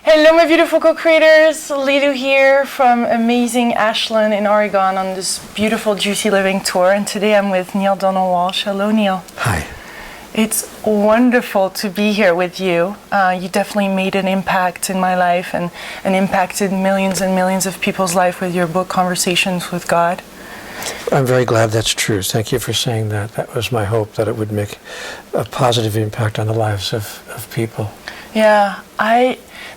Hello my beautiful co-creators, Lilou here from amazing Ashland in Oregon on this beautiful Juicy Living tour, and today I'm with Neale Donald Walsch. Hello Neale. Hi. It's wonderful to be here with you. You definitely made an impact in my life and impacted millions and millions of people's life with your book, Conversations with God. I'm very glad that's true. Thank you for saying that. That was my hope, that it would make a positive impact on the lives of people. Yeah,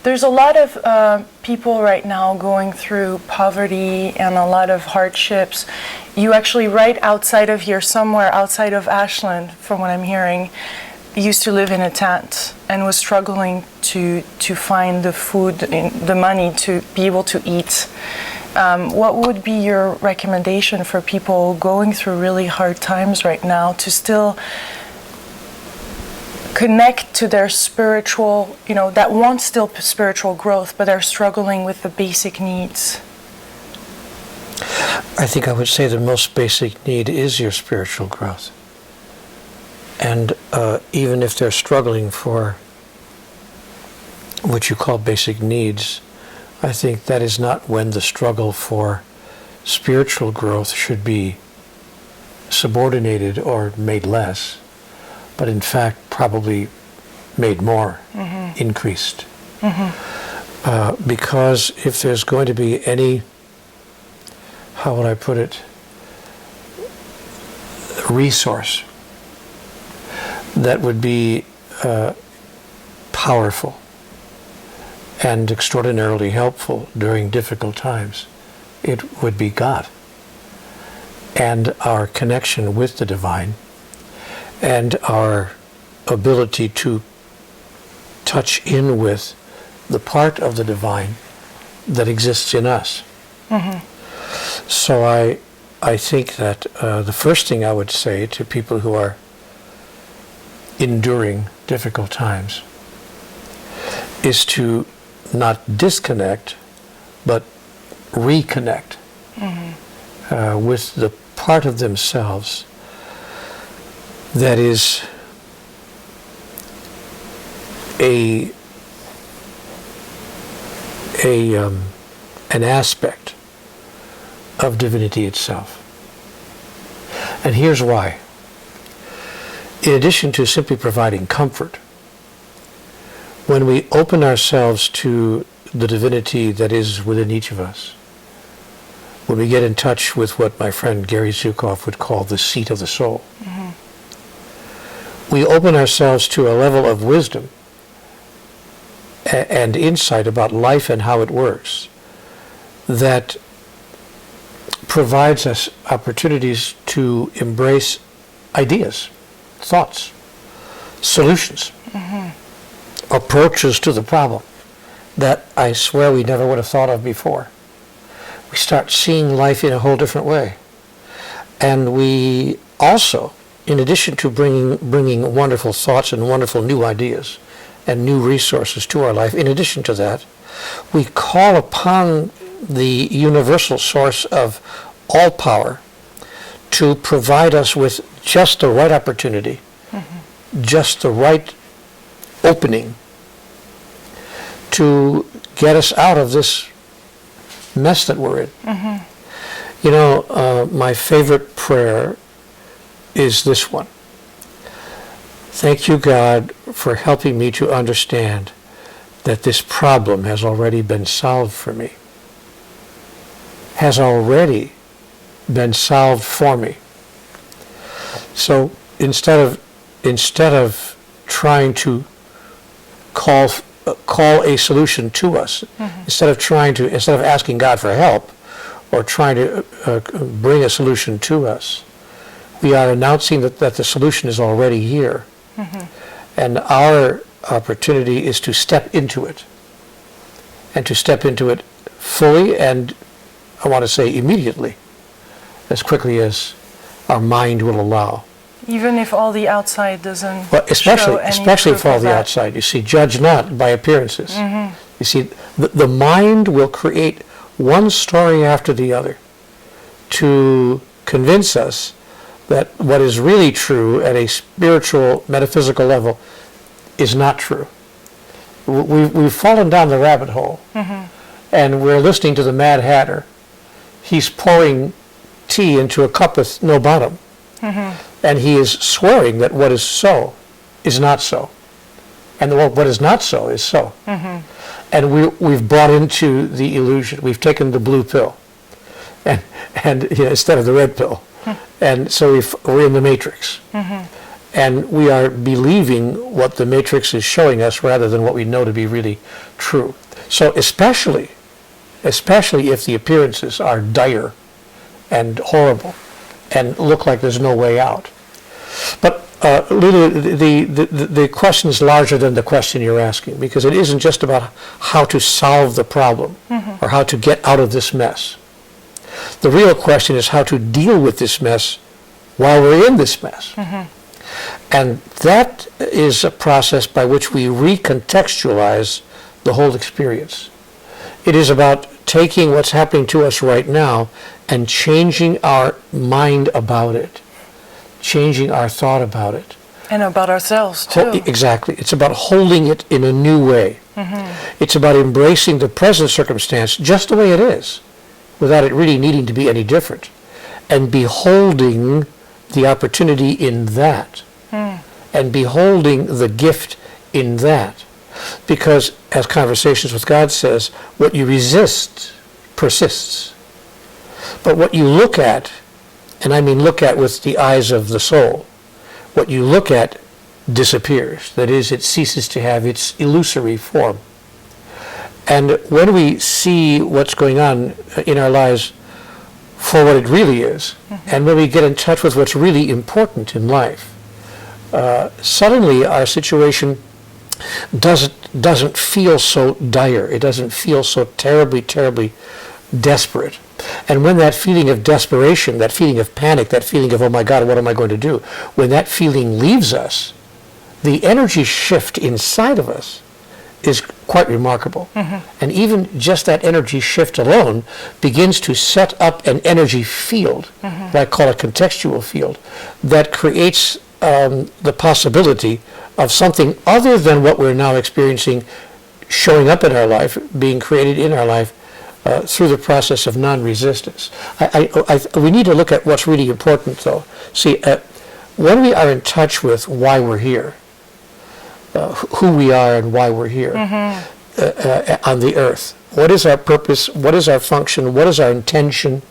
there's a lot of people right now going through poverty and a lot of hardships. You actually, right outside of here, somewhere outside of Ashland, from what I'm hearing, used to live in a tent and was struggling to find the food, the money to be able to eat. What would be your recommendation for people going through really hard times right now to still connect to their spiritual, that want still spiritual growth, but are struggling with the basic needs? I think I would say the most basic need is your spiritual growth. And even if they're struggling for what you call basic needs, I think that is not when the struggle for spiritual growth should be subordinated or made less, but in fact probably made more, increased. Because if there's going to be any, how would I put it, resource that would be powerful and extraordinarily helpful during difficult times, it would be God and our connection with the divine and our ability to touch in with the part of the divine that exists in us. So I think that the first thing I would say to people who are enduring difficult times is to not disconnect, but reconnect with the part of themselves that is an aspect of divinity itself. And here's why. In addition to simply providing comfort, when we open ourselves to the divinity that is within each of us, when we get in touch with what my friend Gary Zukav would call the seat of the soul, we open ourselves to a level of wisdom and insight about life and how it works that provides us opportunities to embrace ideas, thoughts, solutions, approaches to the problem that I swear we never would have thought of before. We start seeing life in a whole different way. And we also, in addition to bringing wonderful thoughts and wonderful new ideas and new resources to our life, in addition to that, we call upon the universal source of all power to provide us with just the right opportunity, just the right opening to get us out of this mess that we're in. My favorite prayer is this one. Thank you, God, for helping me to understand that this problem has already been solved for me. Has already been solved for me. So instead of trying to call a solution to us, instead of asking God for help or trying to bring a solution to us, we are announcing that the solution is already here. And our opportunity is to step into it, and to step into it fully, and I want to say immediately, as quickly as our mind will allow. Even if all the outside doesn't especially if all the outside. You see, judge not by appearances. You see, the mind will create one story after the other to convince us that what is really true at a spiritual, metaphysical level is not true. we've fallen down the rabbit hole, and we're listening to the Mad Hatter. He's pouring tea into a cup with no bottom, and he is swearing that what is so is not so, and what is not so is so. And we've bought into the illusion. We've taken the blue pill, and instead of the red pill, and so we're in the matrix. And we are believing what the matrix is showing us rather than what we know to be really true. So especially if the appearances are dire and horrible and look like there's no way out. But Lilou, the question is larger than the question you're asking, because it isn't just about how to solve the problem or how to get out of this mess. The real question is how to deal with this mess while we're in this mess. And that is a process by which we recontextualize the whole experience. It is about taking what's happening to us right now and changing our mind about it, changing our thought about it. And about ourselves, too. Exactly. It's about holding it in a new way. It's about embracing the present circumstance just the way it is, without it really needing to be any different, and beholding the opportunity in that, and beholding the gift in that. Because, as Conversations with God says, what you resist persists. But what you look at, and I mean look at with the eyes of the soul, what you look at disappears. That is, it ceases to have its illusory form. And when we see what's going on in our lives for what it really is, and when we get in touch with what's really important in life, suddenly our situation doesn't feel so dire. It doesn't feel so terribly, terribly desperate. And when that feeling of desperation, that feeling of panic, that feeling of, oh my God, what am I going to do? When that feeling leaves us, the energy shift inside of us is quite remarkable. And even just that energy shift alone begins to set up an energy field, what I call a contextual field, that creates the possibility of something other than what we're now experiencing showing up in our life, being created in our life through the process of non-resistance. We need to look at what's really important, though. See, when we are in touch with why we're here, who we are and why we're here on the earth, what is our purpose, what is our function, what is our intention,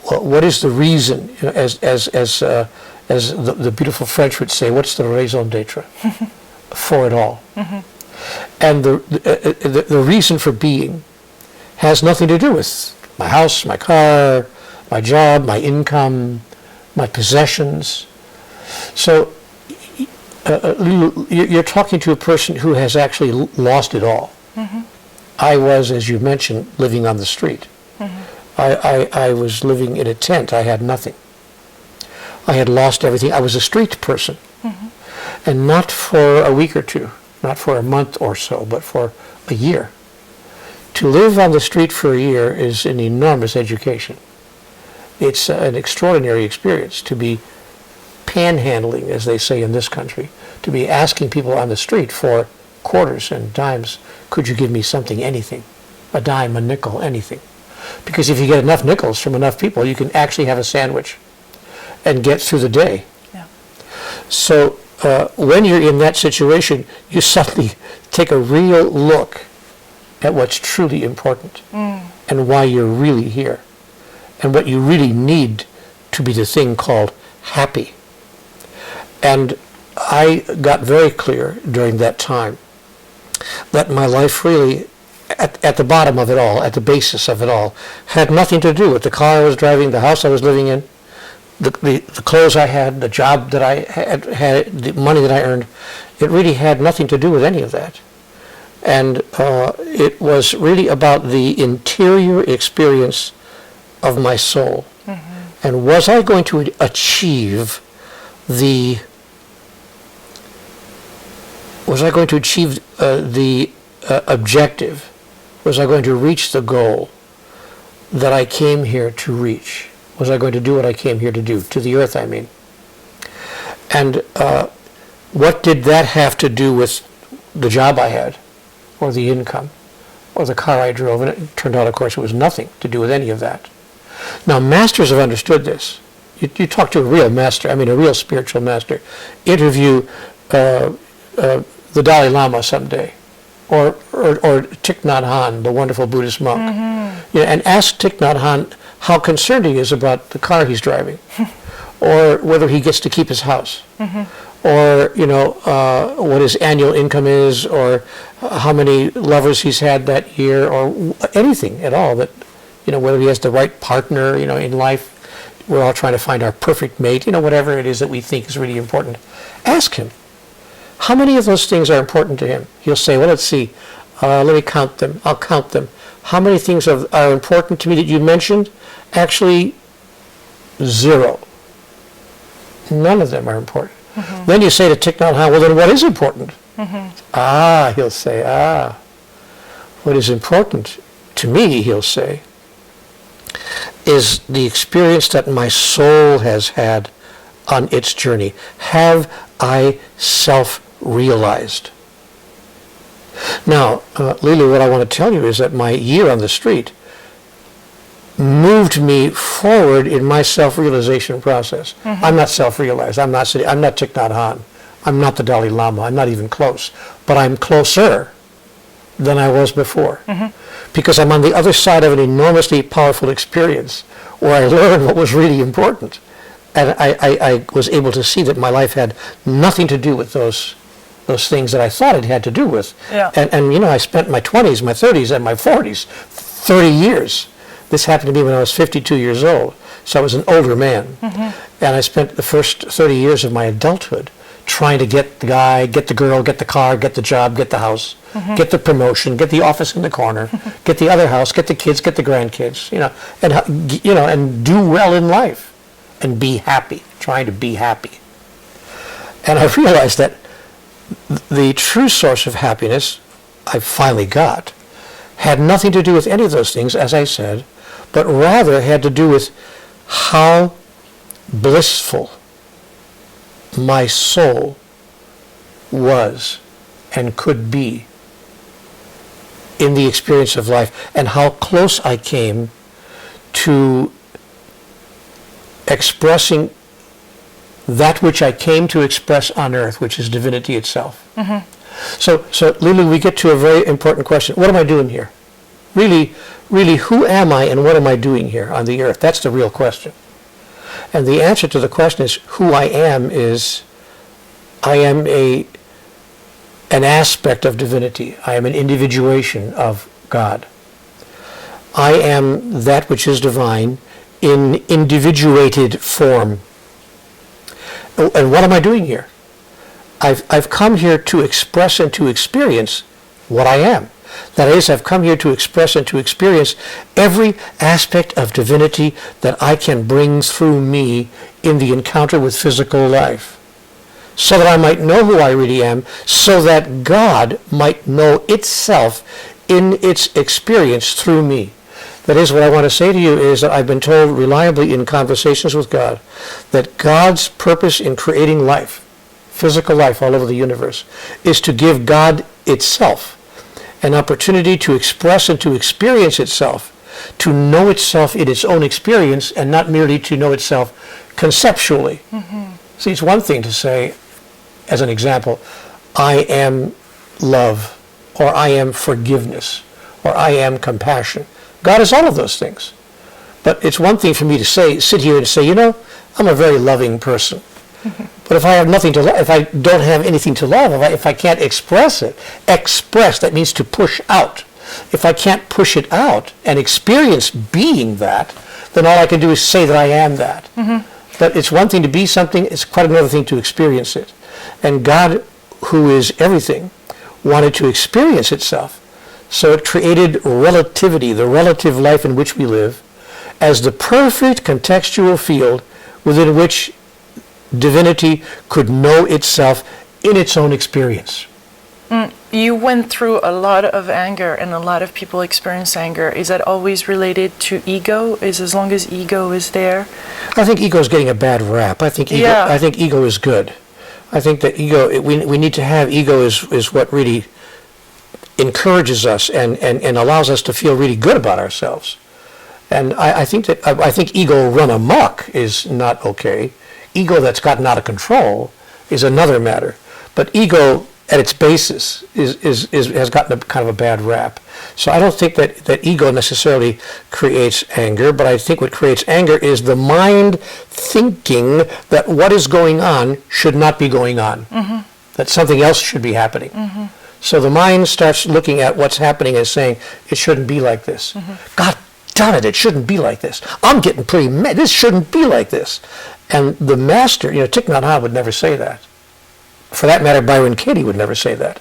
what is the reason, as the beautiful French would say, what's the raison d'etre for it all? And the reason for being has nothing to do with my house, my car, my job, my income, my possessions. So you're talking to a person who has actually lost it all. I was, as you mentioned, living on the street. I was living in a tent. I had nothing. I had lost everything. I was a street person. And not for a week or two, not for a month or so, but for a year. To live on the street for a year is an enormous education. It's an extraordinary experience to be panhandling, as they say in this country, to be asking people on the street for quarters and dimes. Could you give me something, anything? A dime, a nickel, anything. Because if you get enough nickels from enough people, you can actually have a sandwich and get through the day. So when you're in that situation, you suddenly take a real look at what's truly important and why you're really here and what you really need to be the thing called happy. And I got very clear during that time that my life really, at the bottom of it all, at the basis of it all, had nothing to do with the car I was driving, the house I was living in, the clothes I had, the job that I had, the money that I earned. It really had nothing to do with any of that. And it was really about the interior experience of my soul. And was I going to achieve the objective? Was I going to reach the goal that I came here to reach? Was I going to do what I came here to do, to the earth, I mean? And what did that have to do with the job I had or the income or the car I drove, and it turned out, of course, it was nothing to do with any of that. Now, masters have understood this. You talk to a real master, I mean a real spiritual master, interview the Dalai Lama someday, or Thich Nhat Hanh, the wonderful Buddhist monk, and ask Thich Nhat Hanh how concerned he is about the car he's driving, or whether he gets to keep his house, or what his annual income is, or how many lovers he's had that year, or anything at all, that whether he has the right partner in life. We're all trying to find our perfect mate, whatever it is that we think is really important. Ask him, how many of those things are important to him? He'll say, well, let's see, let me count them. I'll count them. How many things are important to me that you mentioned? Actually, 0. None of them are important. Then you say to Thich Nhat Hanh, well, then what is important? He'll say, what is important to me, he'll say, is the experience that my soul has had on its journey. Have I self-realized? Now, Lilou, what I want to tell you is that my year on the street moved me forward in my self-realization process. I'm not self-realized. I'm not Thich Nhat Hanh. I'm not the Dalai Lama. I'm not even close. But I'm closer than I was before. Because I'm on the other side of an enormously powerful experience where I learned what was really important. And I was able to see that my life had nothing to do with those things that I thought it had to do with. Yeah. And I spent my 20s, my 30s, and my 40s, 30 years. This happened to me when I was 52 years old. So I was an older man. And I spent the first 30 years of my adulthood trying to get the guy, get the girl, get the car, get the job, get the house, get the promotion, get the office in the corner, get the other house, get the kids, get the grandkids, and do well in life and be happy, trying to be happy. And I realized that the true source of happiness I finally got had nothing to do with any of those things, as I said, but rather had to do with how blissful my soul was and could be in the experience of life, and how close I came to expressing that which I came to express on earth, which is divinity itself. So Lilou, we get to a very important question. What am I doing here? Really, who am I and what am I doing here on the earth? That's the real question. And the answer to the question is, who I am is, I am an aspect of divinity. I am an individuation of God. I am that which is divine in individuated form. And what am I doing here? I've come here to express and to experience what I am. That is, I've come here to express and to experience every aspect of divinity that I can bring through me in the encounter with physical life, so that I might know who I really am, so that God might know itself in its experience through me. That is, what I want to say to you is that I've been told reliably in conversations with God that God's purpose in creating life, physical life all over the universe, is to give God itself an opportunity to express and to experience itself, to know itself in its own experience, and not merely to know itself conceptually. See, it's one thing to say, as an example, I am love, or I am forgiveness, or I am compassion. God is all of those things. But it's one thing for me to sit here and say, I'm a very loving person. But if I have nothing to love, if I don't have anything to love, if I can't express it, that means to push out. If I can't push it out and experience being that, then all I can do is say that I am that. But it's one thing to be something, it's quite another thing to experience it. And God, who is everything, wanted to experience itself. So it created relativity, the relative life in which we live, as the perfect contextual field within which divinity could know itself in its own experience. You went through a lot of anger, and a lot of people experience anger. Is that always related to ego? Is as long as ego is there? I think ego is getting a bad rap. I think ego is good. I think that ego, we need to have ego is what really encourages us and allows us to feel really good about ourselves. And I think ego run amok is not okay. Ego that's gotten out of control is another matter. But ego at its basis has gotten a kind of a bad rap. So I don't think that ego necessarily creates anger, but I think what creates anger is the mind thinking that what is going on should not be going on, that something else should be happening. So the mind starts looking at what's happening and saying, it shouldn't be like this. God darn it, it shouldn't be like this. I'm getting pretty mad. This shouldn't be like this. And the master, Thich Nhat Hanh would never say that. For that matter, Byron Katie would never say that.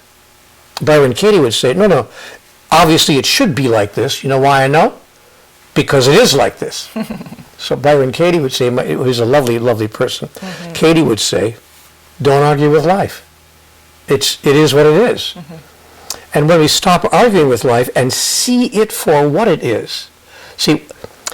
Byron Katie would say, no, obviously it should be like this. You know why I know? Because it is like this. So Byron Katie would say, who's a lovely, lovely person, Katie would say, don't argue with life. It is what it is. And when we stop arguing with life and see it for what it is, see,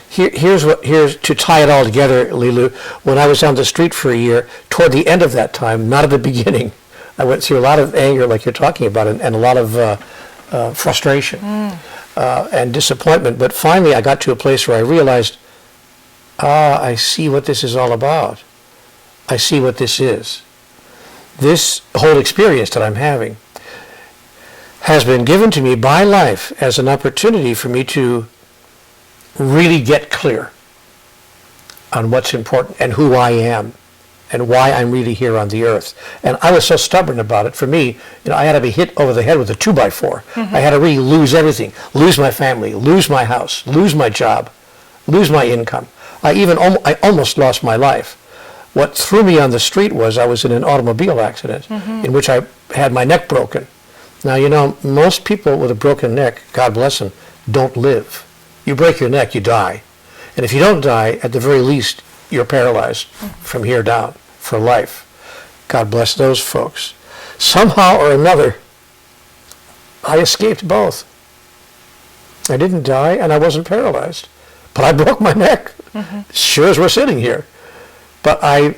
here's to tie it all together, Lilou. When I was on the street for a year, toward the end of that time, not at the beginning, I went through a lot of anger, like you're talking about, and a lot of frustration and disappointment. But finally, I got to a place where I realized, I see what this is all about. I see what this is. This whole experience that I'm having has been given to me by life as an opportunity for me to really get clear on what's important and who I am and why I'm really here on the earth. And I was so stubborn about it. For me, I had to be hit over the head with a 2x4. I had to really lose everything, lose my family, lose my house, lose my job, lose my income. I almost lost my life. What threw me on the street was I was in an automobile accident in which I had my neck broken. Now, most people with a broken neck, God bless them, don't live. You break your neck, you die. And if you don't die, at the very least, you're paralyzed from here down for life. God bless those folks. Somehow or another, I escaped both. I didn't die and I wasn't paralyzed. But I broke my neck, sure as we're sitting here. But I,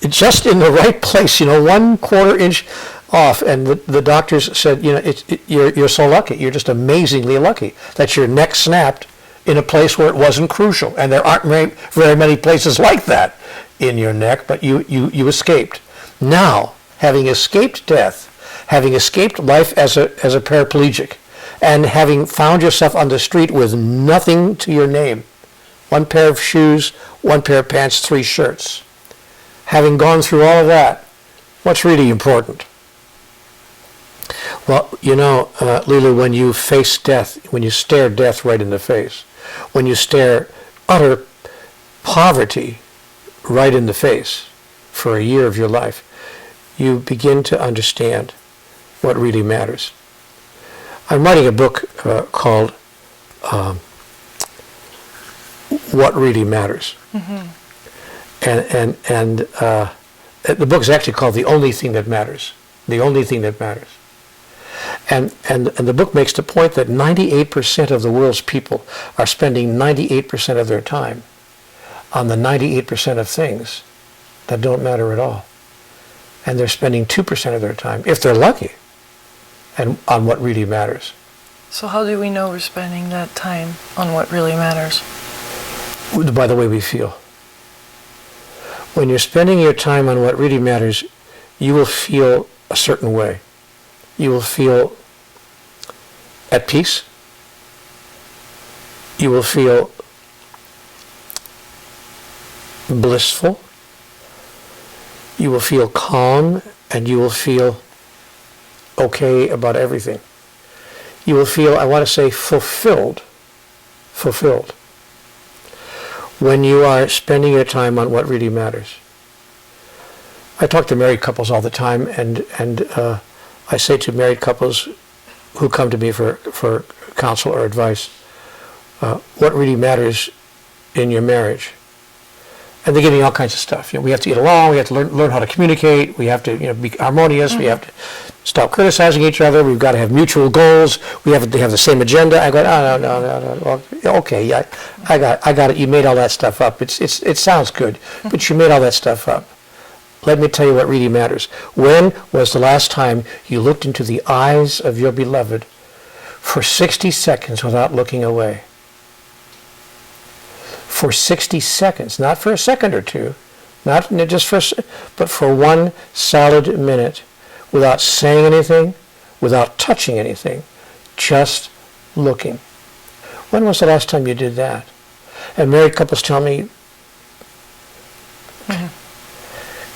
just in the right place, 1/4 inch off, and the doctors said, you're so lucky. You're just amazingly lucky that your neck snapped in a place where it wasn't crucial. And there aren't very many places like that in your neck, but you escaped. Now, having escaped death, having escaped life as a paraplegic, and having found yourself on the street with nothing to your name, 1 pair of shoes, 1 pair of pants, 3 shirts. Having gone through all of that, what's really important? Well, Lilou, when you face death, when you stare death right in the face, when you stare utter poverty right in the face for a year of your life, you begin to understand what really matters. I'm writing a book called What Really Matters. And the book is actually called The Only Thing That Matters. The Only Thing That Matters. And the book makes the point that 98% of the world's people are spending 98% of their time on the 98% of things that don't matter at all. And they're spending 2% of their time, if they're lucky, and on what really matters. So how do we know we're spending that time on what really matters? By the way we feel. When you're spending your time on what really matters, you will feel a certain way. You will feel at peace. You will feel blissful. You will feel calm, and you will feel okay about everything. You will feel, I want to say, fulfilled. Fulfilled. When you are spending your time on what really matters. I talk to married couples all the time, and I say to married couples who come to me for counsel or advice, what really matters in your marriage? And they give me all kinds of stuff. We have to get along. We have to learn how to communicate. We have to be harmonious. We have to stop criticizing each other. We've got to have mutual goals. We have to have the same agenda. I go, no. Okay, I got it. You made all that stuff up. It sounds good, but you made all that stuff up. Let me tell you what really matters. When was the last time you looked into the eyes of your beloved for 60 seconds without looking away. For 60 seconds, not for a second or two, not just for, but for 1 solid minute, without saying anything, without touching anything, just looking. When was the last time you did that? And married couples tell me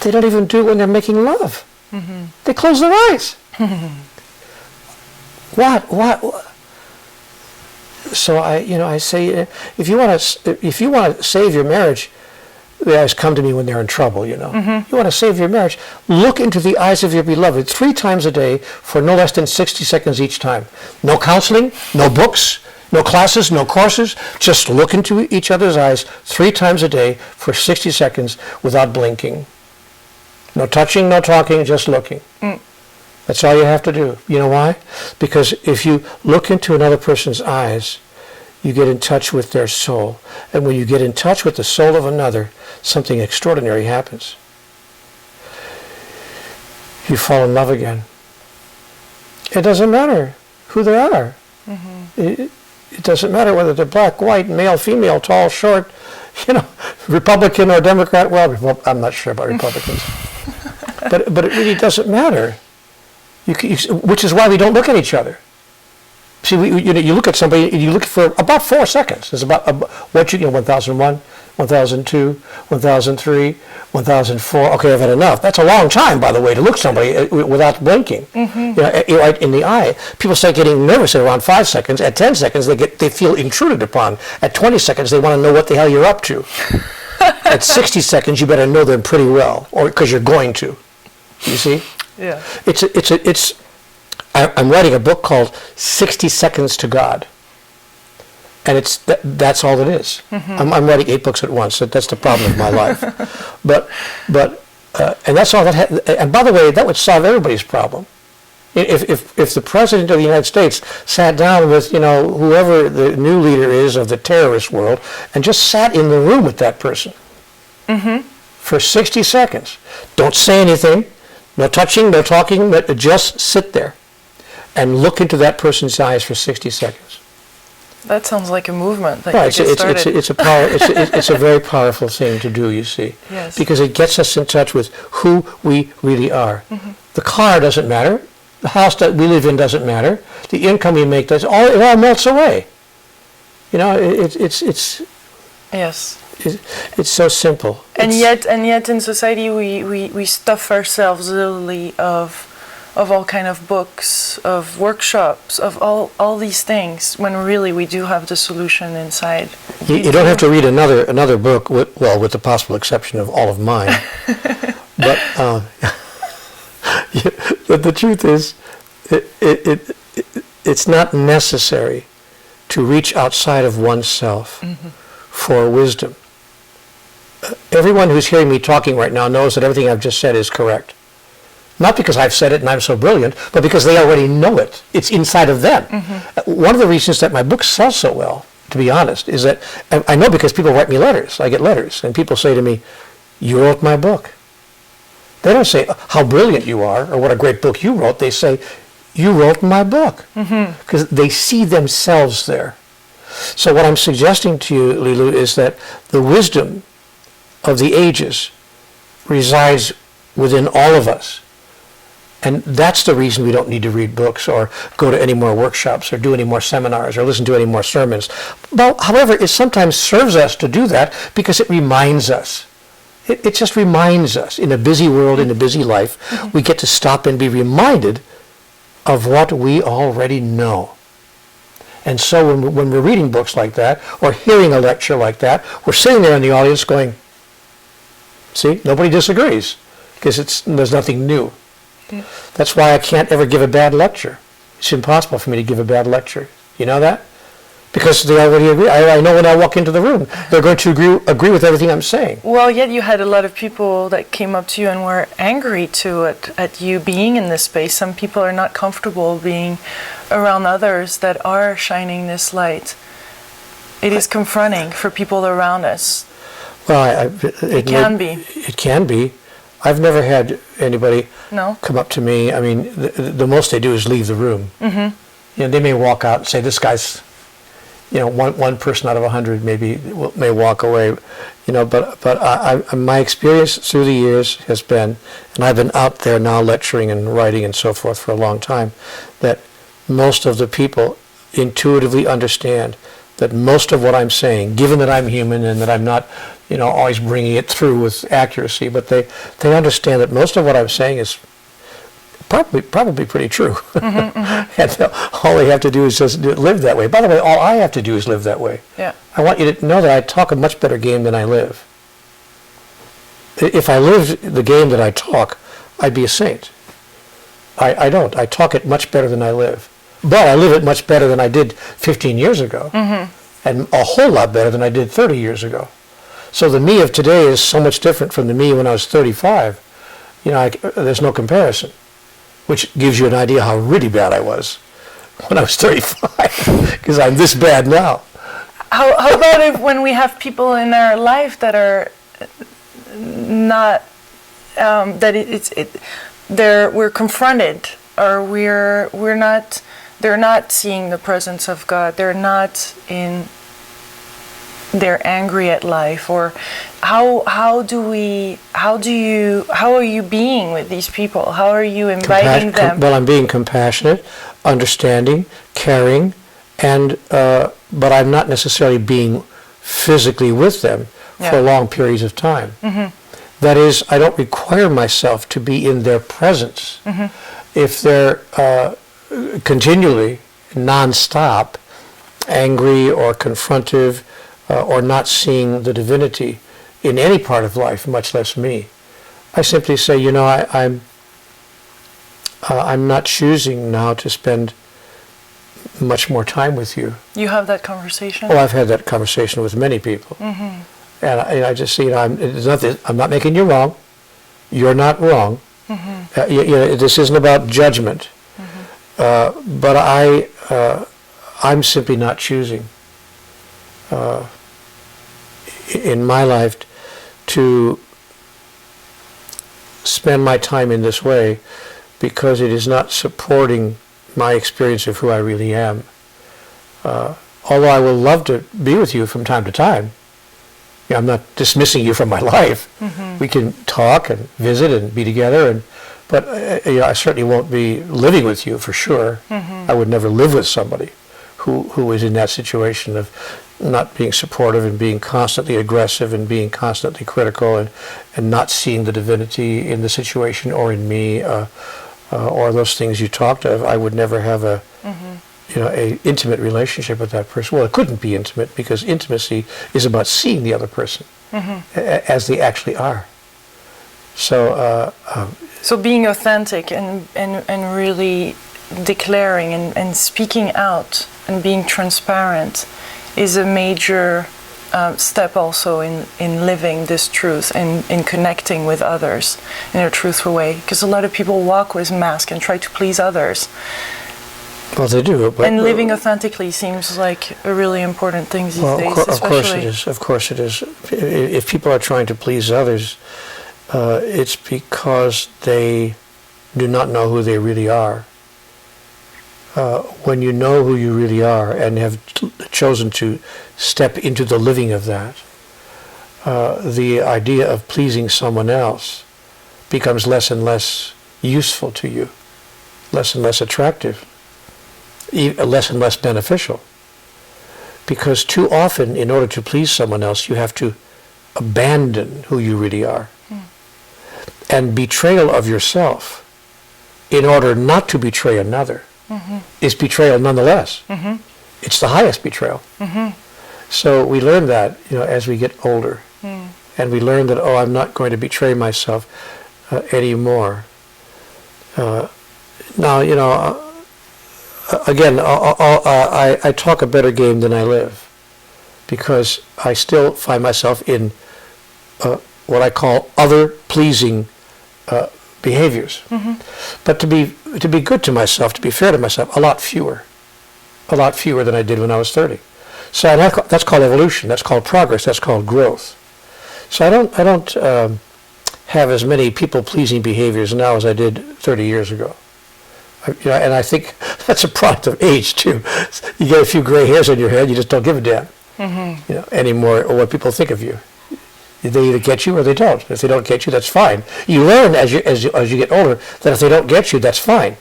they don't even do it when they're making love. They close their eyes. What? So I say, if you want to save your marriage, the guys come to me when they're in trouble. You want to save your marriage, look into the eyes of your beloved 3 times a day for no less than 60 seconds each time. No counseling, no books, no classes, no courses. Just look into each other's eyes 3 times a day for 60 seconds without blinking. No touching, no talking, just looking. That's all you have to do. You know why? Because if you look into another person's eyes, you get in touch with their soul. And when you get in touch with the soul of another, something extraordinary happens. You fall in love again. It doesn't matter who they are. It doesn't matter whether they're black, white, male, female, tall, short, Republican or Democrat. Well, I'm not sure about Republicans. But it really doesn't matter. Which is why we don't look at each other. See, you look at somebody, and you look for about 4 seconds. It's about 1001, 1002, 1003, 1004. Okay, I've had enough. That's a long time, by the way, to look somebody without blinking. Right in the eye. People start getting nervous at around 5 seconds. At 10 seconds, they feel intruded upon. At 20 seconds, they want to know what the hell you're up to. At 60 seconds, you better know them pretty well, or because you're going to. You see? Yeah. I'm writing a book called 60 Seconds to God. And that's all it is. I'm writing 8 books at once. That's the problem of my life. But and that's all that. And by the way, that would solve everybody's problem. If the president of the United States sat down with whoever the new leader is of the terrorist world and just sat in the room with that person for 60 seconds, don't say anything, no touching, no talking, but just sit there and look into that person's eyes for 60 seconds. That sounds like a movement that Right, you get started. it's a very powerful thing to do, you see. Yes. Because it gets us in touch with who we really are. The car doesn't matter. The house that we live in doesn't matter. The income we make it all melts away. Yes. It's so simple. And yet in society we stuff ourselves literally of all kind of books, of workshops, of all these things, when really we do have the solution inside. You don't have to read another book, with the possible exception of all of mine. But the truth is, it's not necessary to reach outside of oneself for wisdom. Everyone who's hearing me talking right now knows that everything I've just said is correct. Not because I've said it and I'm so brilliant, but because they already know it. It's inside of them. One of the reasons that my books sell so well, to be honest, is that I know because people write me letters. I get letters, and people say to me, "You wrote my book." They don't say how brilliant you are or what a great book you wrote. They say, "You wrote my book," because they see themselves there. So what I'm suggesting to you, Lilou, is that the wisdom of the ages resides within all of us. And that's the reason we don't need to read books or go to any more workshops or do any more seminars or listen to any more sermons. Well, however, it sometimes serves us to do that because it reminds us. It just reminds us. In a busy world, in a busy life, we get to stop and be reminded of what we already know. And so when we're reading books like that or hearing a lecture like that, we're sitting there in the audience going, see, nobody disagrees because there's nothing new. That's why I can't ever give a bad lecture. It's impossible for me to give a bad lecture. You know that? Because they already agree. I know when I walk into the room, they're going to agree with everything I'm saying. Well, yet you had a lot of people that came up to you and were angry at you being in this space. Some people are not comfortable being around others that are shining this light. It is confronting for people around us. Well, it can be. It can be. I've never had anybody come up to me. I mean, the most they do is leave the room. they may walk out and say, this guy's, one person out of 100 may walk away, but my experience through the years has been, and I've been out there now lecturing and writing and so forth for a long time, that most of the people intuitively understand that most of what I'm saying, given that I'm human and that I'm not, always bringing it through with accuracy, but they understand that most of what I'm saying is probably pretty true. And all they have to do is just live that way. By the way, all I have to do is live that way. Yeah. I want you to know that I talk a much better game than I live. If I lived the game that I talk, I'd be a saint. I don't. I talk it much better than I live. But I live it much better than I did 15 years ago. And a whole lot better than I did 30 years ago. So the me of today is so much different from the me when I was 35. There's no comparison, which gives you an idea how really bad I was when I was 35, because I'm this bad now. How about when we have people in our life that are not, we're confronted, or they're not seeing the presence of God, they're angry at life, or how are you being with these people? How are you inviting them? Well, I'm being compassionate, understanding, caring, and but I'm not necessarily being physically with them for long periods of time. That is, I don't require myself to be in their presence. If they're continually, non-stop, angry or confrontive, or not seeing the divinity in any part of life, much less me, I simply say, I'm not choosing now to spend much more time with you. You have that conversation? Oh, I've had that conversation with many people. And I just see, I'm not making you wrong. You're not wrong. This isn't about judgment. But I'm simply not choosing in my life to spend my time in this way, because it is not supporting my experience of who I really am. Although I will love to be with you from time to time. I'm not dismissing you from my life. We can talk and visit and be together, but I certainly won't be living with you for sure. I would never live with somebody who is in that situation of not being supportive and being constantly aggressive and being constantly critical and not seeing the divinity in the situation or in me, or those things you talked of. I would never have a intimate relationship with that person. Well, it couldn't be intimate, because intimacy is about seeing the other person as they actually are. So being authentic and really declaring and speaking out and being transparent is a major step also in living this truth and in connecting with others in a truthful way. Because a lot of people walk with masks and try to please others. Well, they do. But, and living authentically seems like a really important thing these days. Of course it is. Of course it is. If people are trying to please others, it's because they do not know who they really are. When you know who you really are and have chosen to step into the living of that, the idea of pleasing someone else becomes less and less useful to you, less and less attractive, less and less beneficial. Because too often, in order to please someone else, you have to abandon who you really are. And betrayal of yourself in order not to betray another is betrayal nonetheless. It's the highest betrayal. So we learn that, as we get older. And we learn that, I'm not going to betray myself anymore. Now, again, I talk a better game than I live, because I still find myself in what I call other pleasing behaviors. But to be good to myself, to be fair to myself, a lot fewer than I did when I was 30. So that's called evolution. That's called progress. That's called growth. So I don't have as many people-pleasing behaviors now as I did 30 years ago. And I think that's a product of age too. You get a few gray hairs on your head, you just don't give a damn anymore, or what people think of you. They either get you or they don't. If they don't get you, that's fine. You learn as you get older that if they don't get you, that's fine,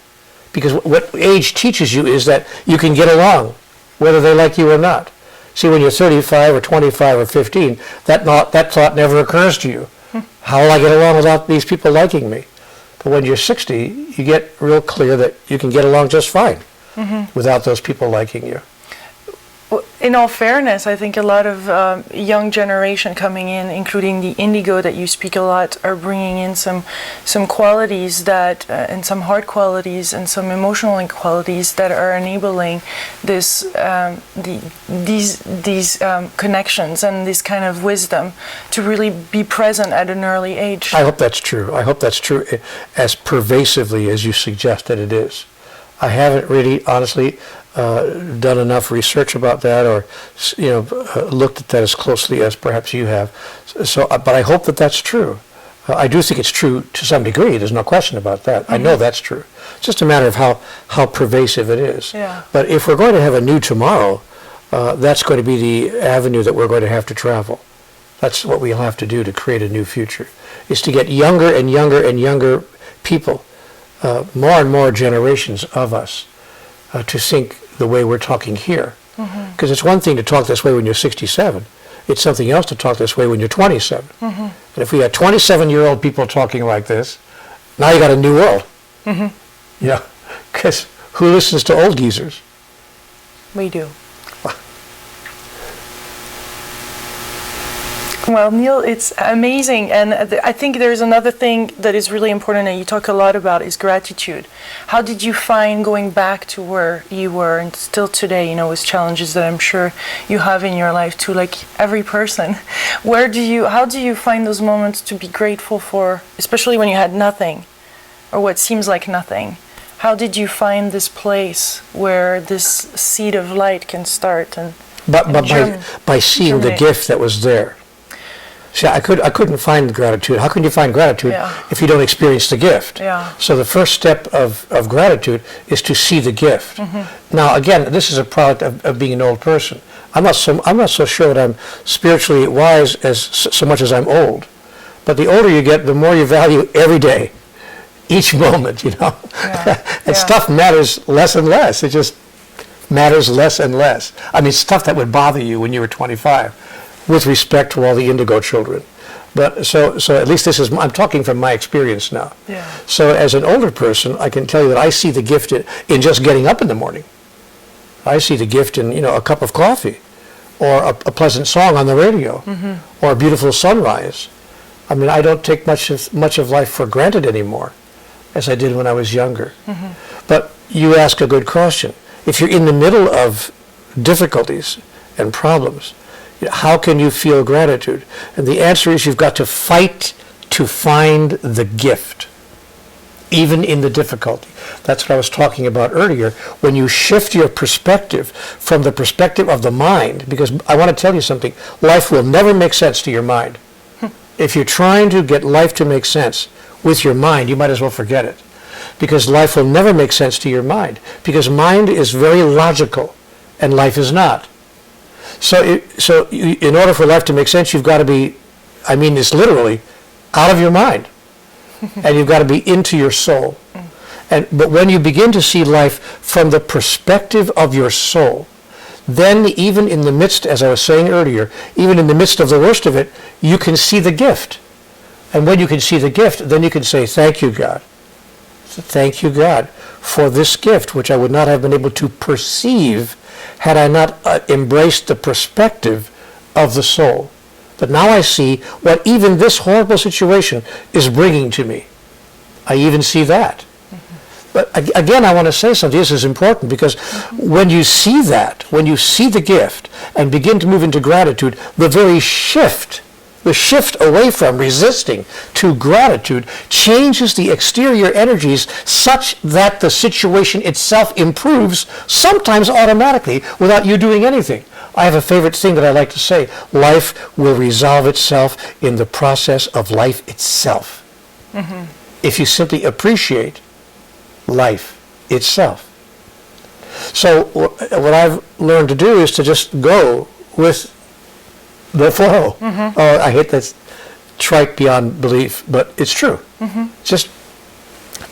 because what age teaches you is that you can get along, whether they like you or not. See, when you're 35 or 25 or 15, that thought never occurs to you. How will I get along without these people liking me? But when you're 60, you get real clear that you can get along just fine without those people liking you. In all fairness, I think a lot of young generation coming in, including the Indigo that you speak a lot, are bringing in some qualities that, and some hard qualities and some emotional qualities that are enabling this, these connections and this kind of wisdom to really be present at an early age. I hope that's true. I hope that's true as pervasively as you suggest that it is. I haven't really, honestly, done enough research about that, or looked at that as closely as perhaps you have. So, but I hope that that's true. I do think it's true to some degree. There's no question about that. I know that's true. It's just a matter of how pervasive it is. Yeah. But if we're going to have a new tomorrow, that's going to be the avenue that we're going to have to travel. That's what we'll have to do to create a new future, is to get younger and younger and younger people, more and more generations of us, to think the way we're talking here. Because it's one thing to talk this way when you're 67. It's something else to talk this way when you're 27. And if we had 27-year-old people talking like this, now you got a new world. Yeah, because who listens to old geezers? We do. Well, Neale, it's amazing, and I think there's another thing that is really important that you talk a lot about is gratitude. How did you find going back to where you were and still today, with challenges that I'm sure you have in your life too, like every person? How do you find those moments to be grateful for, especially when you had nothing, or what seems like nothing? How did you find this place where this seed of light can start by seeing the gift that was there. See, I couldn't find gratitude. How can you find gratitude if you don't experience the gift? Yeah. So the first step of gratitude is to see the gift. Now, again, this is a product of being an old person. I'm not so sure that I'm spiritually wise so much as I'm old. But the older you get, the more you value every day, each moment, and stuff matters less and less. It just matters less and less. I mean, stuff that would bother you when you were 25. With respect to all the Indigo children. But so at least I'm talking from my experience now. Yeah. So as an older person, I can tell you that I see the gift in just getting up in the morning. I see the gift in, a cup of coffee, or a pleasant song on the radio, or a beautiful sunrise. I mean, I don't take much of life for granted anymore, as I did when I was younger. But you ask a good question. If you're in the middle of difficulties and problems, how can you feel gratitude? And the answer is you've got to fight to find the gift, even in the difficulty. That's what I was talking about earlier. When you shift your perspective from the perspective of the mind, because I want to tell you something, life will never make sense to your mind. If you're trying to get life to make sense with your mind, you might as well forget it. Because life will never make sense to your mind. Because mind is very logical, and life is not. So in order for life to make sense, you've got to be, I mean this literally, out of your mind. And you've got to be into your soul. But when you begin to see life from the perspective of your soul, then even in the midst, as I was saying earlier, even in the midst of the worst of it, you can see the gift. And when you can see the gift, then you can say, thank you, God. Thank you, God, for this gift, which I would not have been able to perceive had I not embraced the perspective of the soul. But now I see what even this horrible situation is bringing to me. I even see that. But again, I want to say something. This is important because when you see that, when you see the gift and begin to move into gratitude, the very shift away from resisting to gratitude changes the exterior energies such that the situation itself improves, sometimes automatically, without you doing anything. I have a favorite thing that I like to say. Life will resolve itself in the process of life itself. If you simply appreciate life itself. So what I've learned to do is to just go with the flow. Oh, I hate that trite beyond belief, but it's true. Just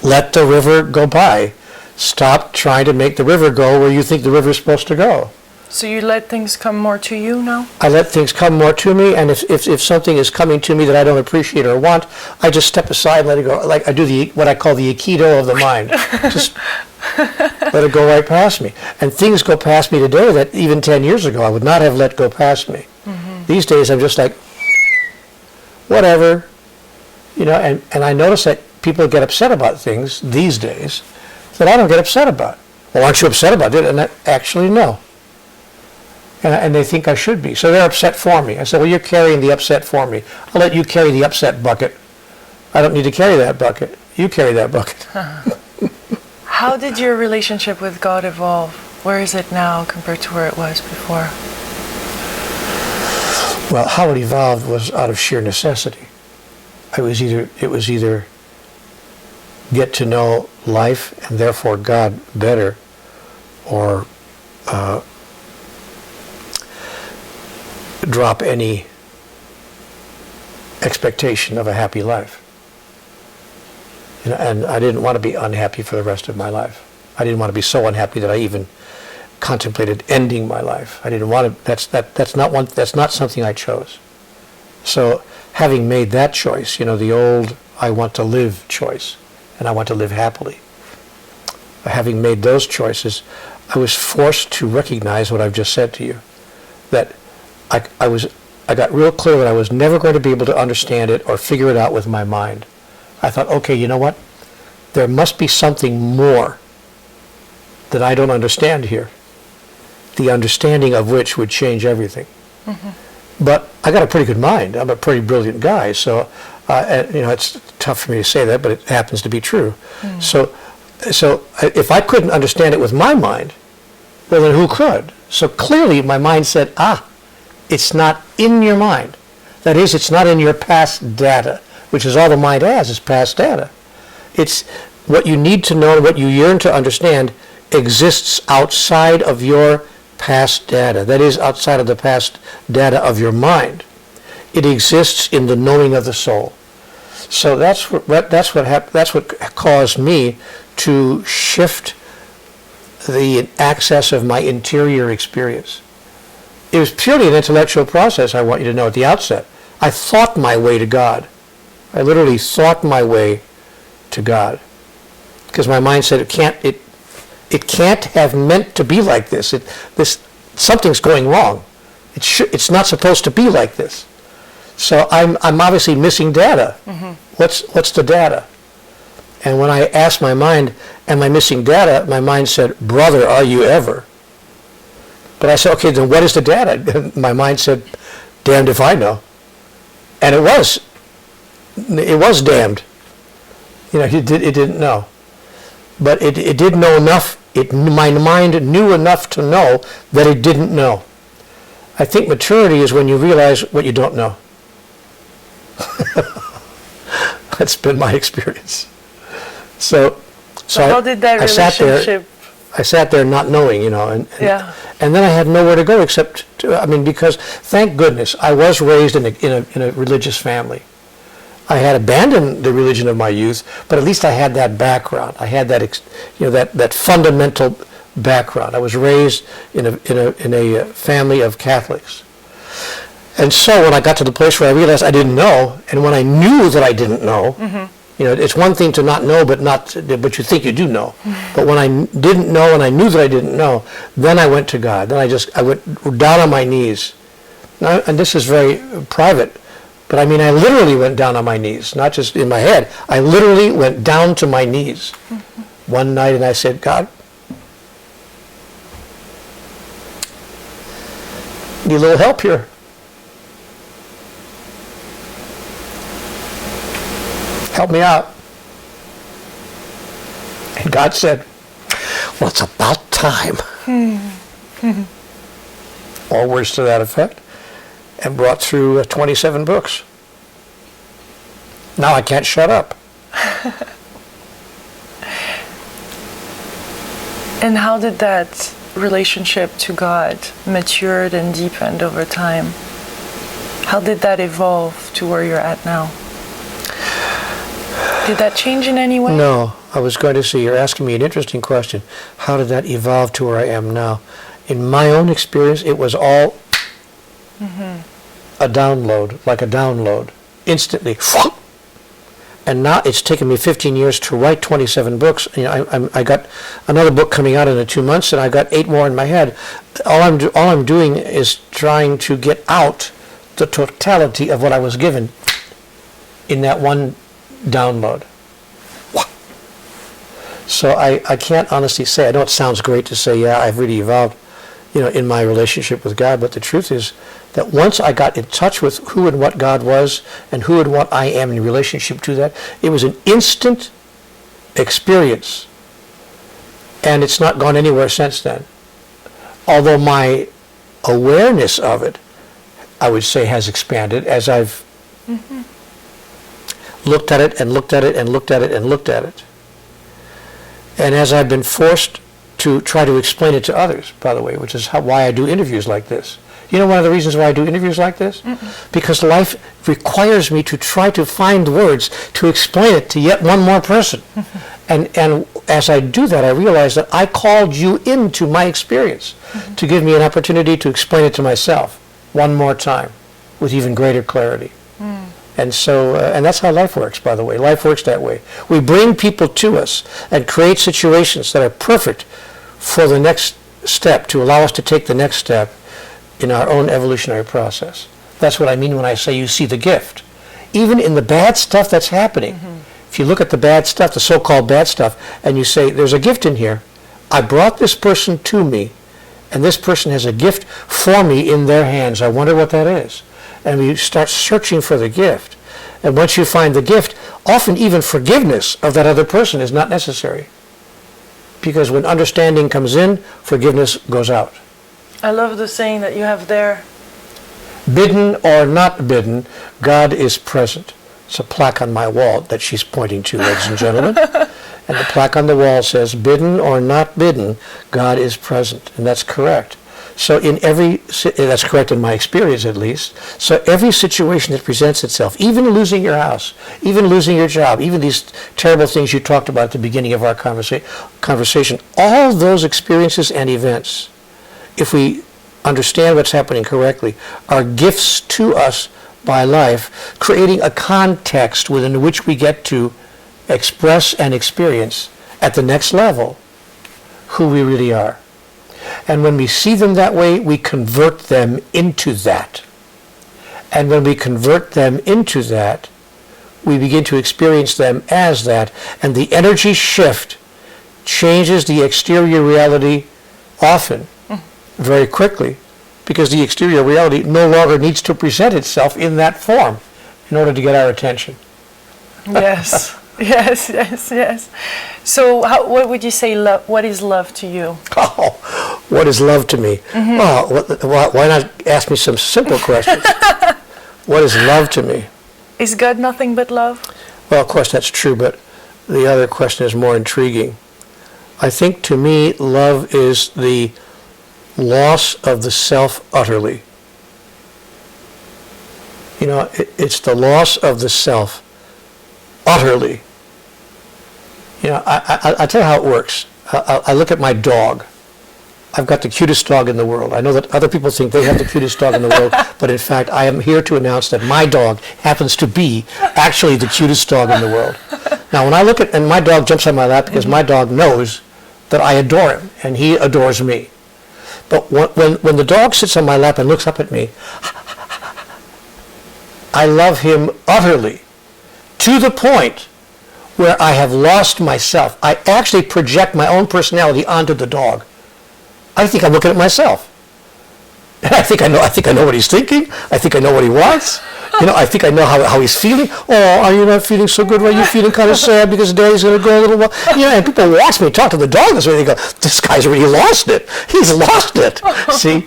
let the river go by. Stop trying to make the river go where you think the river is supposed to go. So you let things come more to you now? I let things come more to me, and if something is coming to me that I don't appreciate or want, I just step aside and let it go. Like I do what I call the Aikido of the mind. Just let it go right past me. And things go past me today that even 10 years ago I would not have let go past me. These days I'm just like, whatever. And I notice that people get upset about things these days that I don't get upset about. Well, aren't you upset about it? And actually, no. And they think I should be. So they're upset for me. I said, well, you're carrying the upset for me. I'll let you carry the upset bucket. I don't need to carry that bucket. You carry that bucket. How did your relationship with God evolve? Where is it now compared to where it was before? Well, how it evolved was out of sheer necessity. It was either get to know life and therefore God better, or drop any expectation of a happy life. And I didn't want to be unhappy for the rest of my life. I didn't want to be so unhappy that I even contemplated ending my life. I didn't want to. That's not something I chose. So having made that choice, the old I want to live choice, and I want to live happily. Having made those choices, I was forced to recognize what I've just said to you, that I got real clear that I was never going to be able to understand it or figure it out with my mind. I thought, okay, you know what? There must be something more that I don't understand here, the understanding of which would change everything. But I got a pretty good mind. I'm a pretty brilliant guy, so it's tough for me to say that, but it happens to be true. So if I couldn't understand it with my mind, well, then who could? So clearly my mind said, it's not in your mind. That is, it's not in your past data, which is all the mind has, is past data. It's what you need to know and what you yearn to understand exists outside of your past data. That is, outside of the past data of your mind. It exists in the knowing of the soul. So that's what caused me to shift the access of my interior experience. It was purely an intellectual process, I want you to know at the outset. I thought my way to God. I literally thought my way to God. Because my mind said it can't have meant to be like this. Something's going wrong. It's not supposed to be like this. So I'm obviously missing data. What's the data? And when I asked my mind, am I missing data? My mind said, brother, are you ever? But I said, okay, then what is the data? And my mind said, damned if I know. And it was damned. It didn't know. But it did know enough. My mind knew enough to know that it didn't know. I think maturity is when you realize what you don't know. That's been my experience. So how did that relationship? I sat there not knowing, and then I had nowhere to go except because thank goodness I was raised in a religious family. I had abandoned the religion of my youth, but at least I had that background. I had that that fundamental background. I was raised in a family of Catholics. And so when I got to the place where I realized I didn't know, and when I knew that I didn't know, it's one thing to not know, but you think you do know. But when I didn't know and I knew that I didn't know, then I went to God. Then I went down on my knees. Now, and this is very private, but I literally went down on my knees, not just in my head. I literally went down to my knees one night, and I said, God, need a little help here. Help me out. And God said, well, it's about time. All words to that effect. And brought through 27 books. Now I can't shut up. And how did that relationship to God matured and deepened over time? How did that evolve to where you're at now? Did that change in any way? No, I was going to say, you're asking me an interesting question. How did that evolve to where I am now? In my own experience, it was all a download, like a download, instantly. And now it's taken me 15 years to write 27 books. You know, I got another book coming out in 2 months, and I got 8 more in my head. All I'm doing is trying to get out the totality of what I was given in that one download. So I can't honestly say, I know it sounds great to say, yeah, I've really evolved, you know, in my relationship with God, but the truth is that once I got in touch with who and what God was and who and what I am in relationship to that, it was an instant experience, and it's not gone anywhere since then. Although my awareness of it, I would say, has expanded as I've looked at it and looked at it and looked at it and looked at it. And as I've been forced to try to explain it to others, by the way, which is why I do interviews like this. You know one of the reasons why I do interviews like this? Because life requires me to try to find words to explain it to yet one more person. And as I do that, I realize that I called you into my experience to give me an opportunity to explain it to myself one more time with even greater clarity. And so, and that's how life works, by the way. Life works that way. We bring people to us and create situations that are perfect for the next step, to allow us to take the next step in our own evolutionary process. That's what I mean when I say you see the gift. Even in the bad stuff that's happening, if you look at the bad stuff, the so-called bad stuff, and you say, there's a gift in here. I brought this person to me, and this person has a gift for me in their hands. I wonder what that is. And we start searching for the gift. And once you find the gift, often even forgiveness of that other person is not necessary. Because when understanding comes in, forgiveness goes out. I love the saying that you have there. Bidden or not bidden, God is present. It's a plaque on my wall that she's pointing to, ladies and gentlemen. And the plaque on the wall says, bidden or not bidden, God is present. And that's correct. So that's correct in my experience at least. So every situation that presents itself, even losing your house, even losing your job, even these terrible things you talked about at the beginning of our conversation, all those experiences and events, if we understand what's happening correctly, are gifts to us by life, creating a context within which we get to express and experience at the next level who we really are. And when we see them that way, we convert them into that. And when we convert them into that, we begin to experience them as that. And the energy shift changes the exterior reality often, very quickly, because the exterior reality no longer needs to present itself in that form in order to get our attention. Yes. Yes. So what would you say, what is love to you? Oh, what is love to me? Oh, why not ask me some simple questions? What is love to me? Is God nothing but love? Well, of course, that's true, but the other question is more intriguing. I think to me, love is the loss of the self utterly. You know, it's the loss of the self utterly. You know, I'll tell you how it works. I look at my dog. I've got the cutest dog in the world. I know that other people think they have the cutest dog in the world, but in fact, I am here to announce that my dog happens to be actually the cutest dog in the world. Now, when I look at, and my dog jumps on my lap because my dog knows that I adore him, and he adores me. But when the dog sits on my lap and looks up at me, I love him utterly, to the point where I have lost myself. I actually project my own personality onto the dog. I think I'm looking at myself. And I think I know what he's thinking. I think I know what he wants. You know, I think I know how he's feeling. Oh, are you not feeling so good? Are you feeling kind of sad because Daddy's going to go a little while? You know, and people watch me talk to the dog this way. They go, this guy's really lost it. He's lost it. See?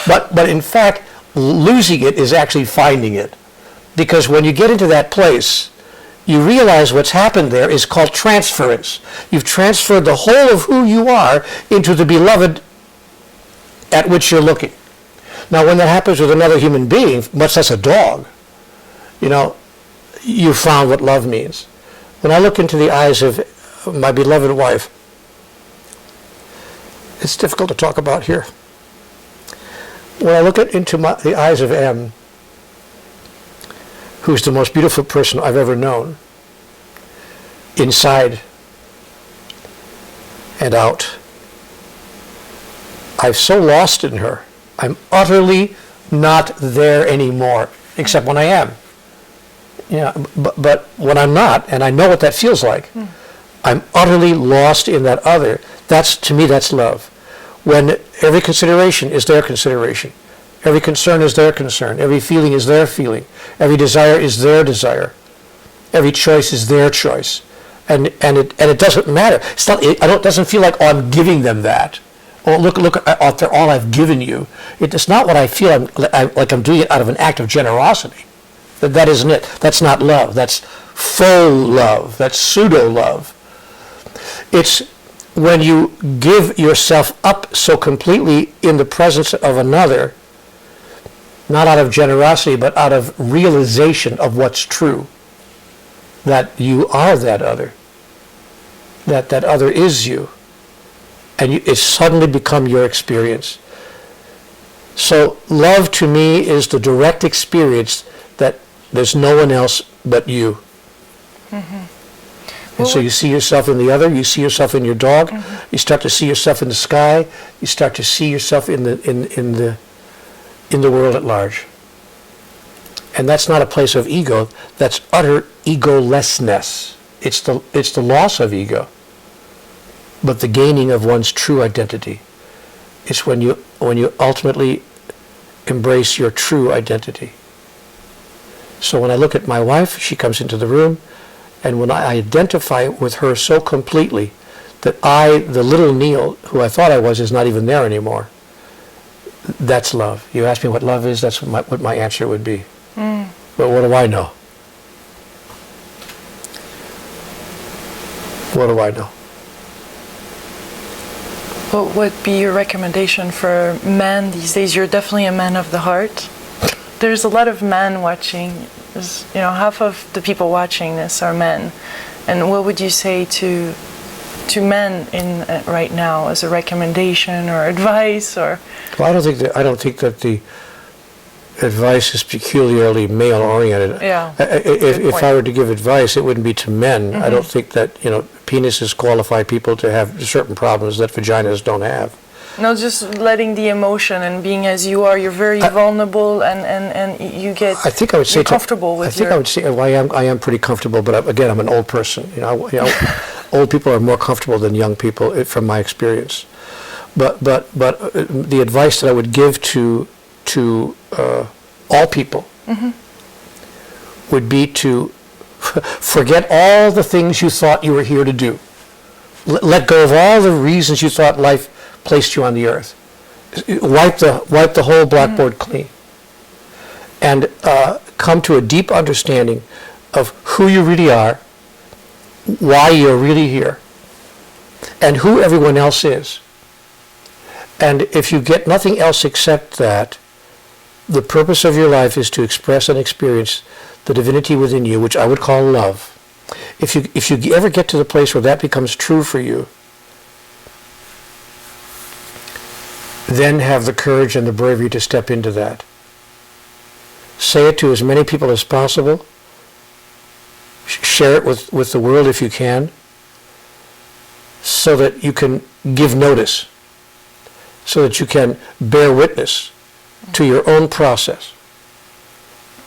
But in fact, losing it is actually finding it. Because when you get into that place, you realize what's happened there is called transference. You've transferred the whole of who you are into the beloved at which you're looking. Now, when that happens with another human being, much less a dog, you found what love means. When I look into the eyes of my beloved wife, it's difficult to talk about here. When I look into the eyes of M, who's the most beautiful person I've ever known, inside and out, I've so lost in her. I'm utterly not there anymore, except when I am. But when I'm not, and I know what that feels like, I'm utterly lost in that other. To me, that's love. When every consideration is their consideration, every concern is their concern, every feeling is their feeling, every desire is their desire, every choice is their choice, and it doesn't matter. It doesn't feel like, oh, I'm giving them that. Oh, look at all I've given you. It's not what I feel. I'm doing it out of an act of generosity. That isn't it. That's not love. That's faux love. That's pseudo love. It's when you give yourself up so completely in the presence of another, not out of generosity, but out of realization of what's true, that you are that other, that other is you, and it's suddenly become your experience. So love to me is the direct experience that there's no one else but you. Mm-hmm. And so you see yourself in the other, you see yourself in your dog, you start to see yourself in the sky, you start to see yourself in the world at large. And that's not a place of ego, that's utter egolessness. It's the loss of ego, but the gaining of one's true identity. It's when you ultimately embrace your true identity. So when I look at my wife, she comes into the room, and when I identify with her so completely that the little Neale, who I thought I was, is not even there anymore, that's love. You ask me what love is, that's what my answer would be. But what do I know? What do I know? What would be your recommendation for men these days? You're definitely a man of the heart. There's a lot of men watching. Half of the people watching this are men. And what would you say to men right now as a recommendation or advice or? Well, I don't think that the advice is peculiarly male oriented. Yeah. If I were to give advice, it wouldn't be to men. I don't think that penises qualify people to have certain problems that vaginas don't have. No, just letting the emotion and being as you are. You're very vulnerable, and you get. I think I would say comfortable with. I would say I am pretty comfortable, but again, I'm an old person. Old people are more comfortable than young people, from my experience. But the advice that I would give to all people would be to forget all the things you thought you were here to do. Let go of all the reasons you thought life placed you on the earth. Wipe the whole blackboard clean, and come to a deep understanding of who you really are, why you're really here, and who everyone else is. And if you get nothing else except that, the purpose of your life is to express and experience the divinity within you, which I would call love. If you ever get to the place where that becomes true for you, then have the courage and the bravery to step into that. Say it to as many people as possible. Share it with the world if you can, so that you can give notice, so that you can bear witness to your own process.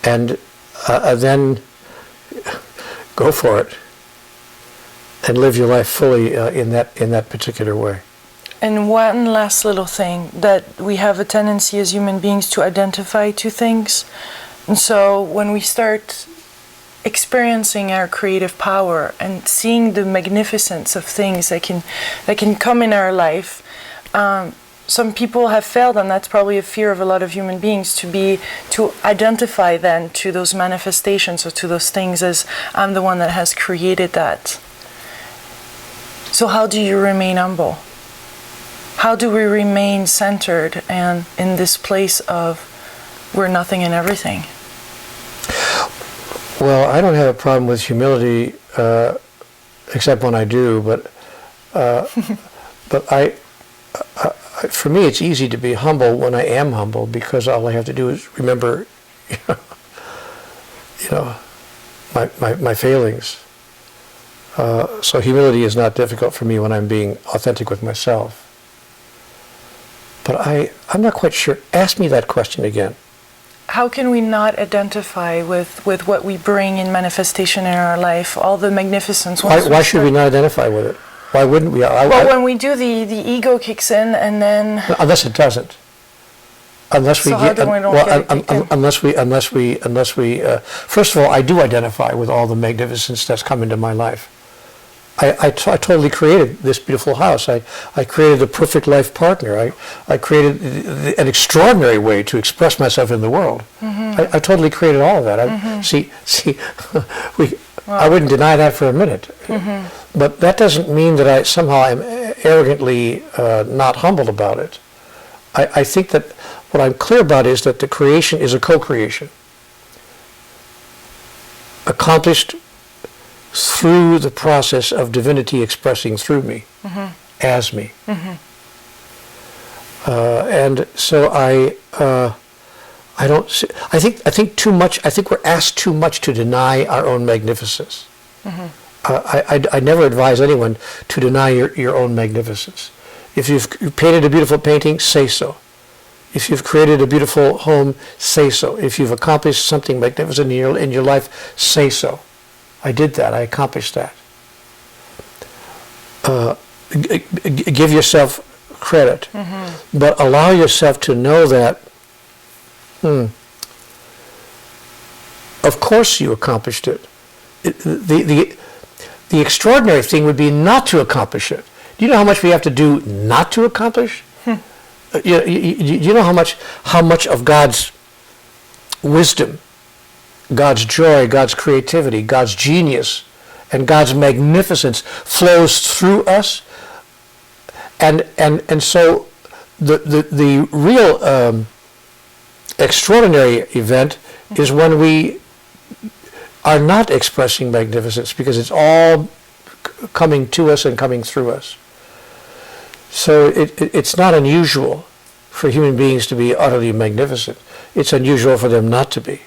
And then go for it and live your life fully in that particular way. And one last little thing, that we have a tendency as human beings to identify to things. And so when we start experiencing our creative power and seeing the magnificence of things that can come in our life, some people have failed, and that's probably a fear of a lot of human beings, to identify then to those manifestations or to those things as I'm the one that has created that. So how do you remain humble? How do we remain centered and in this place of we're nothing and everything? Well, I don't have a problem with humility, except when I do. But for me, it's easy to be humble when I am humble, because all I have to do is remember, my failings. So humility is not difficult for me when I'm being authentic with myself. But I'm not quite sure. Ask me that question again. How can we not identify with what we bring in manifestation in our life, all the magnificence? Why should we not identify with it? Why wouldn't we? When we do, the ego kicks in, and then... Unless it doesn't. Unless we first of all, I do identify with all the magnificence that's come into my life. I totally created this beautiful house. I created the perfect life partner. I created an extraordinary way to express myself in the world. I totally created all of that. I wouldn't deny that for a minute. But that doesn't mean that I somehow am arrogantly not humbled about it. I think that what I'm clear about is that the creation is a co-creation, accomplished through the process of divinity expressing through me, as me. And so I don't see, I think too much. I think we're asked too much to deny our own magnificence. I never advise anyone to deny your own magnificence. If you've painted a beautiful painting, say so. If you've created a beautiful home, say so. If you've accomplished something magnificent in your life, say so. I did that. I accomplished that. Give yourself credit, but allow yourself to know that, of course you accomplished it. The extraordinary thing would be not to accomplish it. Do you know how much we have to do not to accomplish? You know how much of God's wisdom, God's joy, God's creativity, God's genius, and God's magnificence flows through us, and so the real extraordinary event is when we are not expressing magnificence, because it's all coming to us and coming through us. So it's not unusual for human beings to be utterly magnificent. It's unusual for them not to be.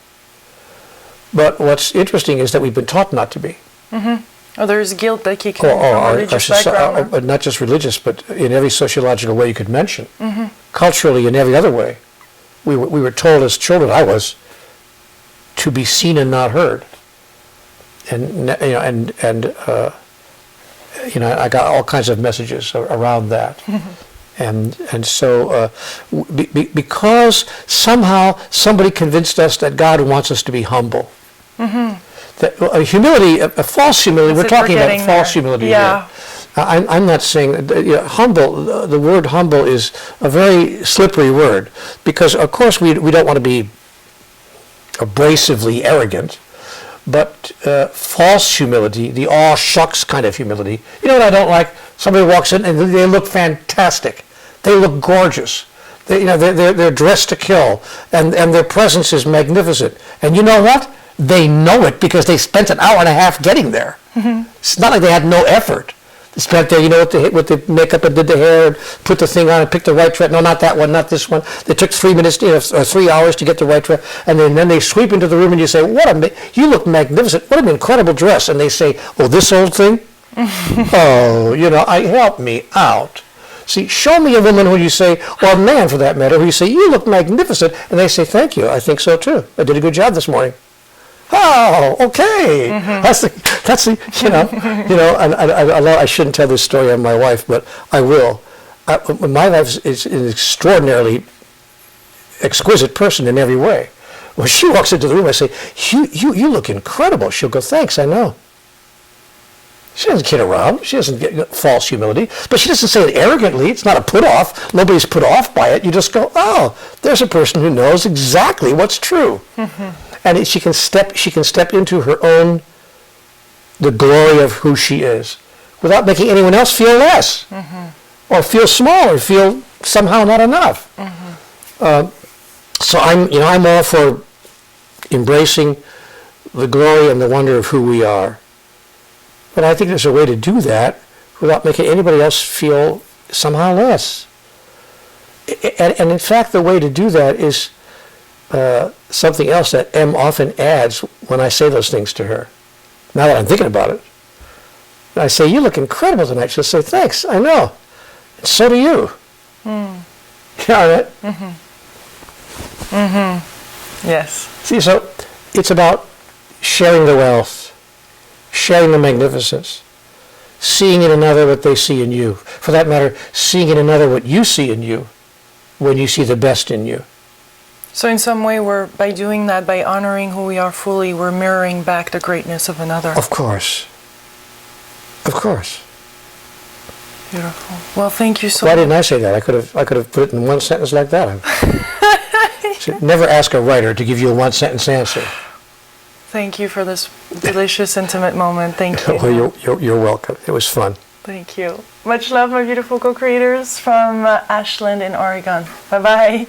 But what's interesting is that we've been taught not to be. Oh, there's guilt that kicks in from religious background. Not just religious, but in every sociological way you could mention. Culturally, in every other way. We were told as children, I was, to be seen and not heard. And I got all kinds of messages around that. And so because somehow somebody convinced us that God wants us to be humble. That humility, a false humility, we're talking about false humility here. I'm not saying, humble, the word humble is a very slippery word, because of course we don't want to be abrasively arrogant, but false humility, the aw shucks kind of humility. You know what I don't like? Somebody walks in and they look fantastic. They look gorgeous. They're dressed to kill, and their presence is magnificent. And you know what? They know it because they spent an hour and a half getting there. It's not like they had no effort. They spent there, with the makeup and did the hair and put the thing on and picked the right dress. No, not that one, not this one. They took 3 minutes, or 3 hours to get the right dress. And then they sweep into the room and you say, you look magnificent. What an incredible dress. And they say, oh, this old thing? Help me out. See, show me a woman who you say, or a man for that matter, who you say, you look magnificent. And they say, thank you, I think so too. I did a good job this morning. Oh, okay. That's the I shouldn't tell this story on my wife, but I will. My wife is an extraordinarily exquisite person in every way. When she walks into the room, I say, you look incredible. She'll go, thanks, I know. She doesn't kid around. She doesn't get false humility. But she doesn't say it arrogantly. It's not a put-off. Nobody's put off by it. You just go, oh, there's a person who knows exactly what's true. And she can step into her own, the glory of who she is, without making anyone else feel less, or feel small, or feel somehow not enough. So I'm all for embracing the glory and the wonder of who we are. But I think there's a way to do that without making anybody else feel somehow less. And in fact, the way to do that is something else that Em often adds when I say those things to her. Now that I'm thinking about it. And I say, you look incredible tonight. She'll say, thanks, I know. And so do you. Yeah, right? Yes. See, so it's about sharing the wealth, sharing the magnificence, seeing in another what they see in you. For that matter, seeing in another what you see in you when you see the best in you. So in some way, by doing that, by honoring who we are fully, we're mirroring back the greatness of another. Of course. Of course. Beautiful. Well, thank you so much. Why didn't I say that? I could have put it in one sentence like that. So never ask a writer to give you a one-sentence answer. Thank you for this delicious, intimate moment. Thank you. Well, you're welcome. It was fun. Thank you. Much love, my beautiful co-creators from Ashland in Oregon. Bye-bye.